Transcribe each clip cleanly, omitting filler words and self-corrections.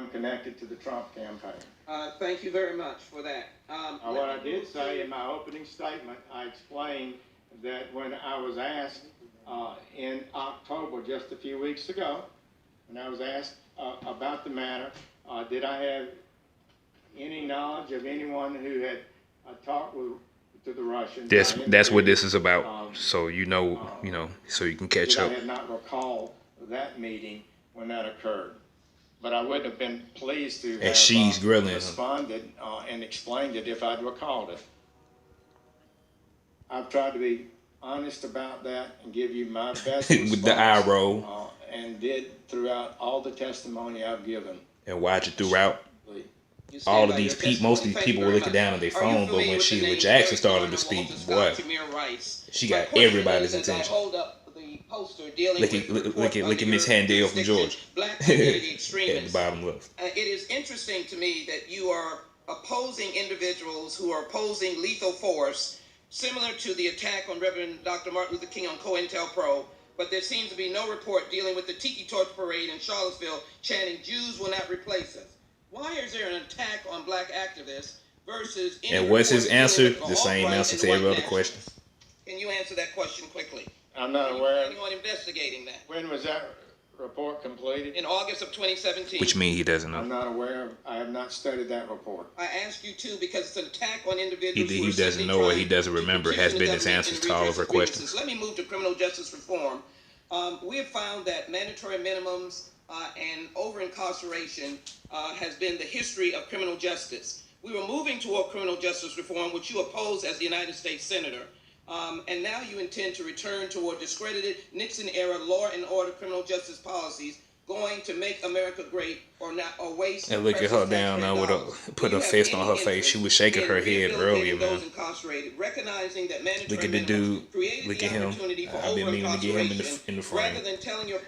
anyone connected to the Trump campaign. Thank you very much for that. What I did say in my opening statement, I explained that when I was asked in October, just a few weeks ago, when I was asked about the matter, did I have any knowledge of anyone who had talked to the Russians? That's what this is about. So you know, so you can catch up. I had not recalled that meeting when that occurred, but I would have been pleased to have she's grilling responded and explained it if I'd recalled it. I've tried to be honest about that and give you my best with the eye roll, and did throughout all the testimony I've given. And watch it throughout. All of these people, most of these people were looking down at their phone, but when Sheila Jackson started to speak, boy, she got everybody's attention. Look at Miss Handel from Georgia at the bottom left. It is interesting to me that you are opposing individuals who are opposing lethal force, similar to the attack on Reverend Dr. Martin Luther King on COINTELPRO, but there seems to be no report dealing with the Tiki Torch Parade in Charlottesville chanting, "Jews will not replace us." Why is there an attack on black activists versus... And what's his answer? The same answer to every other question. Can you answer that question quickly? I'm not aware. Anyone investigating that? When was that report completed? In August of 2017. Which means he doesn't know. I'm not aware of. I have not studied that report. I ask you to because it's an attack on individuals. Either he doesn't know or he doesn't remember. Has been his answers to all of her questions. Let me move to criminal justice reform. We have found that mandatory minimums and over-incarceration has been the history of criminal justice. We were moving toward criminal justice reform, which you opposed as the United States Senator. And now you intend to return toward discredited Nixon-era law and order criminal justice policies going to make America great or not, or waste. And look at her down now with put her fist on her face. She was shaking her head earlier, man. Look at the dude. Look at him. I've been meaning to get him in the frame.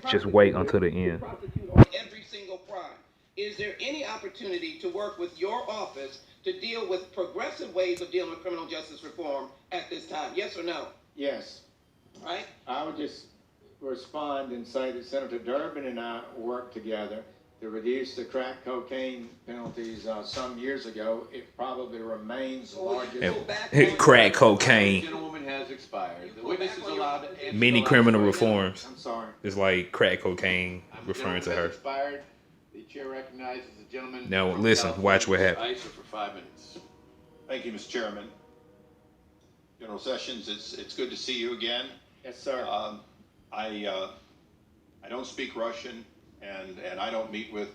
Just wait until the end. Every single crime. Is there any opportunity to work with your office to deal with progressive ways of dealing with criminal justice reform at this time? Yes or no? Yes. Right? I would just respond and say that Senator Durbin and I worked together to reduce the crack cocaine penalties some years ago. It probably remains the largest. Crack cocaine. Gentlewoman has expired. The witness is allowed to Many criminal reforms. I'm sorry. It's like crack cocaine referring to her. Expired. The chair recognizes the gentleman. Now listen, watch what happens. ICE for 5 minutes. Thank you, Mr. Chairman. General Sessions, it's good to see you again. Yes, sir. I don't speak Russian, and I don't meet with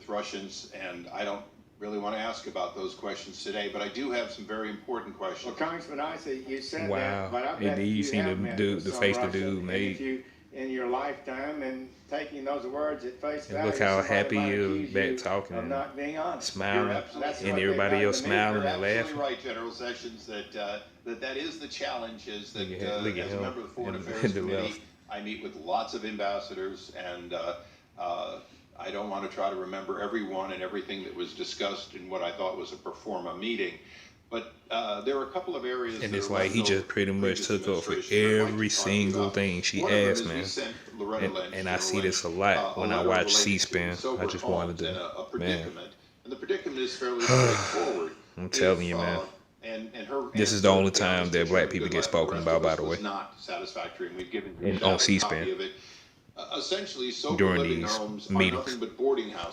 Russians, and I don't really want to ask about those questions today, but I do have some very important questions. Well, Congressman Isaac, you said wow. that, but I bet Indeed, you seen the face the dude made. In your lifetime, and taking those words at face value. Look how happy he is back talking and not being honest. Smiling, and everybody else smiling and laughing. You're absolutely right, General Sessions, that is the challenge, is that as a member of the Foreign Affairs Committee, I meet with lots of ambassadors, and I don't want to try to remember everyone and everything that was discussed in what I thought was a pro forma meeting. But there are a couple of areas. And it's like he just pretty much took up for every single thing she asked, man. And I see this a lot when I watch C-SPAN. I just wanted to, man. And the predicament is fairly straightforward. I'm telling you, man. This is the only time that black people get spoken about, by the way. Not satisfactory, and we've given on C-SPAN essentially, during these meetings. Nothing but boarding houses.